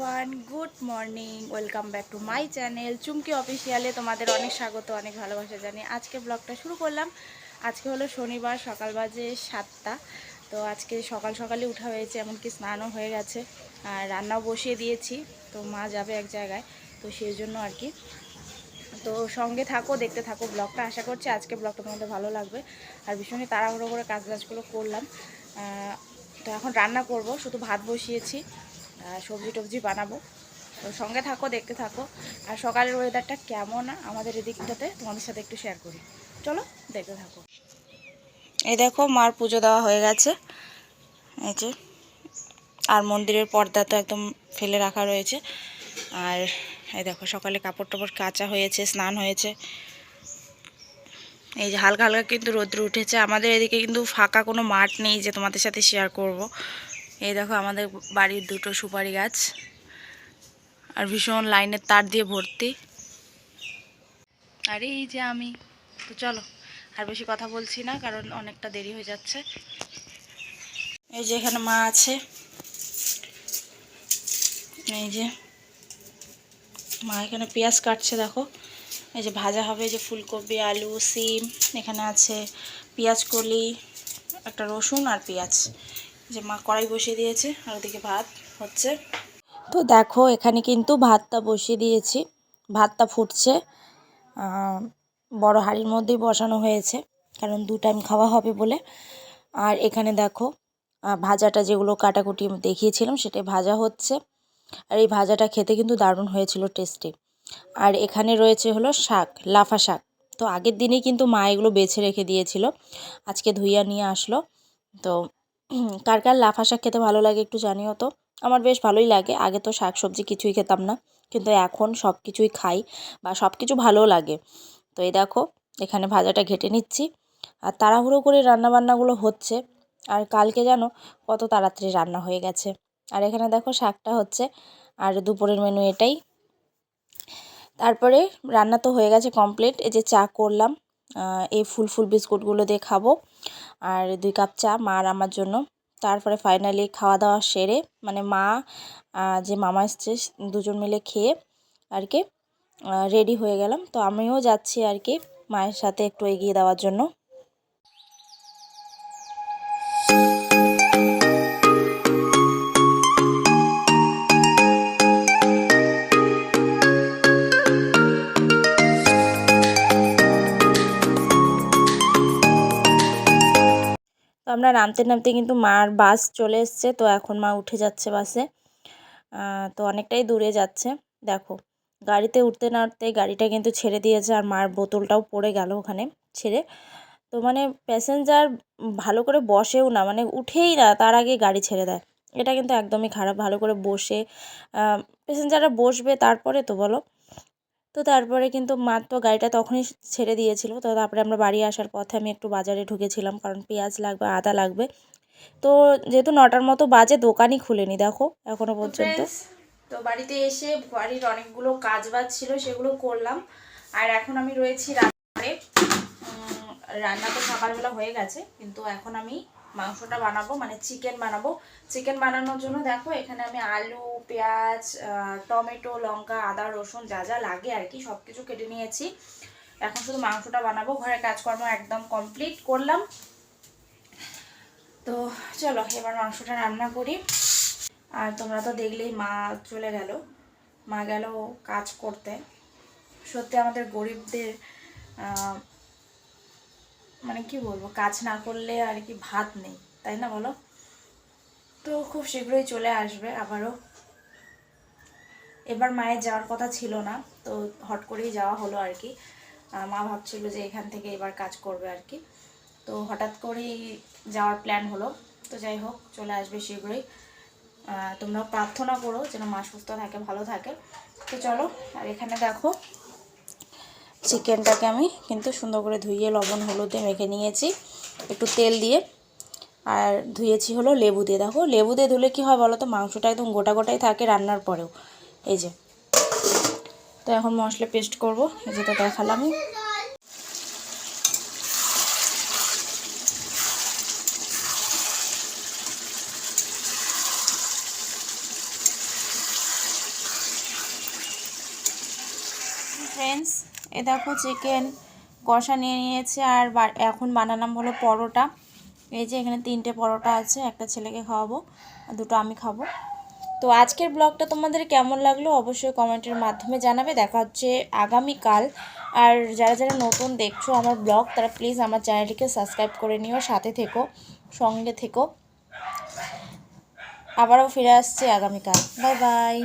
Everyone, good morning. Welcome back to my channel Chumki অফিসিয়ালে তোমাদের অনেক স্বাগত, অনেক ভালোবাসা জানি। আজকে ব্লগটা শুরু করলাম। আজকে হলো শনিবার, সকাল বাজে 7টা। তো আজকে সকাল সকালে উঠা হয়েছে, এমনকি স্নানও হয়ে গেছে আর রান্নাও বসিয়ে দিয়েছি। তো মা যাবে এক জায়গায়, তো সেই জন্য আর কি। তো সঙ্গে থাকো, দেখতে থাকো ব্লগটা। আশা করছি আজকে ব্লগটা তোমাদের ভালো লাগবে। আর ভীষণই তাড়াহুড়ো করে কাজগুলো করলাম। তো এখন রান্না করব, শুধু ভাত বসিয়েছি, সবজি টবজি বানাবো। তো সঙ্গে থাকো, দেখতে থাকো। আর সকালের ওয়েদারটা কেমন আমাদের এদিকটাতে তোমাদের সাথে একটু শেয়ার করি, চলো দেখতে থাকো। এই দেখো, মার পুজো দেওয়া হয়ে গেছে, এই যে। আর মন্দিরের পর্দা তো একদম ফেলে রাখা রয়েছে। আর এই দেখো, সকালে কাপড় টাপড় কাচা হয়েছে, স্নান হয়েছে। এই যে হালকা হালকা কিন্তু রোদ্র উঠেছে। আমাদের এদিকে কিন্তু ফাঁকা কোনো মাঠ নেই যে তোমাদের সাথে শেয়ার করব। এই দেখো, আমাদের বাড়ির দুটো সুপারি গাছ আর ভীষণ লাইনের তার দিয়ে ভর্তি। আর এই যে আমি। তো চলো, আর বেশি কথা বলছি না, কারণ অনেকটা দেরি হয়ে যাচ্ছে। এই যে এখানে মা আছে, এই যে মা এখানে পেঁয়াজ কাটছে, দেখো। এই যে ভাজা হবে, যে ফুলকপি, আলু, সিম, এখানে আছে পেঁয়াজ কলি, একটা রসুন আর পেঁয়াজ। যে মা কড়াই বসিয়ে দিয়েছে, আর ওদিকে ভাত হচ্ছে। তো দেখো, এখানে কিন্তু ভাতটা বসিয়ে দিয়েছি, ভাতটা ফুটছে। বড় হাঁড়ির মধ্যেই বসানো হয়েছে, কারণ 2 টাইম খাওয়া হবে বলে। আর এখানে দেখো, ভাজাটা যেগুলো কাটাকুটি দেখিয়েছিলাম সেটাই ভাজা হচ্ছে। আর এই ভাজাটা খেতে কিন্তু দারুণ হয়েছিল, টেস্টি। আর এখানে রয়েছে হলো শাক, লাফা শাক। তো আগের দিনেই কিন্তু মা এগুলো বেছে রেখে দিয়েছিল, আজকে ধুইয়া নিয়ে আসলো। তো কার কার লাফা শাক খেতে ভালো লাগে একটু জানিও তো। আমার বেশ ভালোই লাগে। আগে তো শাক সবজি কিছুই খেতাম না, কিন্তু এখন সব কিছুই খাই, বা সব কিছু ভালো লাগে। তো এই দেখো, এখানে ভাজাটা ঘেটে নিচ্ছি। আর তাড়াহুড়ো করে রান্নাবান্নাগুলো হচ্ছে। আর কালকে জানো কত তাড়াতাড়ি রান্না হয়ে গেছে। আর এখানে দেখো শাকটা হচ্ছে, আর দুপুরের মেনু এটাই। তারপরে রান্না তো হয়ে গেছে কমপ্লিট। এই যে চা করলাম, এই ফুল বিস্কুটগুলো দিয়ে খাবো। আর 2 কাপ চা মা আর আমার জন্য। তারপরে ফাইনালি খাওয়া দাওয়া সেরে, মানে মা, যে মামা এসছে, দুজন মিলে খেয়ে আর কি রেডি হয়ে গেলাম। তো আমিও যাচ্ছি আর কি মায়ের সাথে একটু এগিয়ে দেওয়ার জন্য। তো আমরা নামতে নামতে কিন্তু মার বাস চলে এসছে। তো এখন মা উঠে যাচ্ছে বাসে। তো অনেকটাই দূরে যাচ্ছে। দেখো, গাড়িতে উঠতে না উঠতে গাড়িটা কিন্তু ছেড়ে দিয়েছে, আর মার বোতলটাও পড়ে গেল ওখানে ছেড়ে। তো মানে প্যাসেঞ্জার ভালো করে বসেও না, মানে উঠেই না, তার আগে গাড়ি ছেড়ে দেয়। এটা কিন্তু একদমই খারাপ। ভালো করে বসে প্যাসেঞ্জাররা বসবে তারপরে তো, বলো। তো তারপরে কিন্তু মা তো গাড়িটা তখনই ছেড়ে দিয়েছিল। তো তারপরে আমরা বাড়ি আসার পথে আমি একটু বাজারে ঢুকেছিলাম, কারণ পেঁয়াজ লাগবে, আদা লাগবে। তো যেহেতু 9টার মতো বাজে, দোকানই খুলেনি দেখো এখনো পর্যন্ত। তো বাড়িতে এসে বাড়ির অনেকগুলো কাজ বাজ ছিল, সেগুলো করলাম। আর এখন আমি রয়েছি রান্নাঘরে। রান্না তো সকালবেলা হয়ে গেছে, কিন্তু এখন আমি মাংসটা বানাবো, মানে চিকেন বানাবো। চিকেন বানানোর জন্য দেখো, এখানে আমি আলু, পেঁয়াজ, টমেটো, লঙ্কা, আদা, রসুন, যা যা লাগে আর কি সব কিছু কেটে নিয়েছি। এখন শুধু মাংসটা বানাবো। ঘরের কাজকর্ম একদম কমপ্লিট করলাম। তো চলো এবার মাংসটা রান্না করি। আর তোমরা তো দেখলেই মা চলে গেল, মা গেল কাজ করতে। সত্যি আমাদের গরিবদের মানে কি বলবো, কাজ না করলে আর কি ভাত নেই, তাই না বলো। তো খুব শীঘ্রই চলে আসবে আবারও। এবার মায়ের যাওয়ার কথা ছিল না, তো হট করেই যাওয়া হলো আর কি। মা ভাবছিল যে এখান থেকে এবার কাজ করবে আর কি। তো হঠাৎ করেই যাওয়ার প্ল্যান হলো। তো যাই হোক, চলে আসবে শীঘ্রই। তোমরা প্রার্থনা করো যেন মা সুস্থ থাকে, ভালো থাকে। তো চলো, আর এখানে দেখো চিকেনটাকে আমি কিন্তু সুন্দর করে ধুইয়ে লবণ হলুদ দিয়ে মেখে নিয়েছি, একটু তেল দিয়ে। আর ধুয়েছি হলো লেবু দিয়ে। দেখো, লেবু দিয়ে ধুলে কী হয় বলো তো, মাংসটা একদম গোটা গোটাই থাকে রান্নার পরেও। এই যে, তো এখন মশলা পেস্ট করবো, এই যে তো দেখালামই। ফ্রেন্ডস, এ দেখো চিকেন কষা নিয়ে নিয়েছে আর এখন বানালাম হলো পরোটা। এই যে এখানে 3টে পরোটা আছে, একটা ছেলেকে খাওয়াবো আর 2টো আমি খাবো। তো আজকের ব্লগটা তোমাদের কেমন লাগলো অবশ্যই কমেন্টের মাধ্যমে জানাবে। দেখা হচ্ছে আগামীকাল। আর যারা যারা নতুন দেখছো আমার ব্লগ তারা প্লিজ আমার চ্যানেলটিকে সাবস্ক্রাইব করে নিও, সাথে থেকো, সঙ্গে থেকো। আবারও ফিরে আসছি আগামীকাল। Bye bye.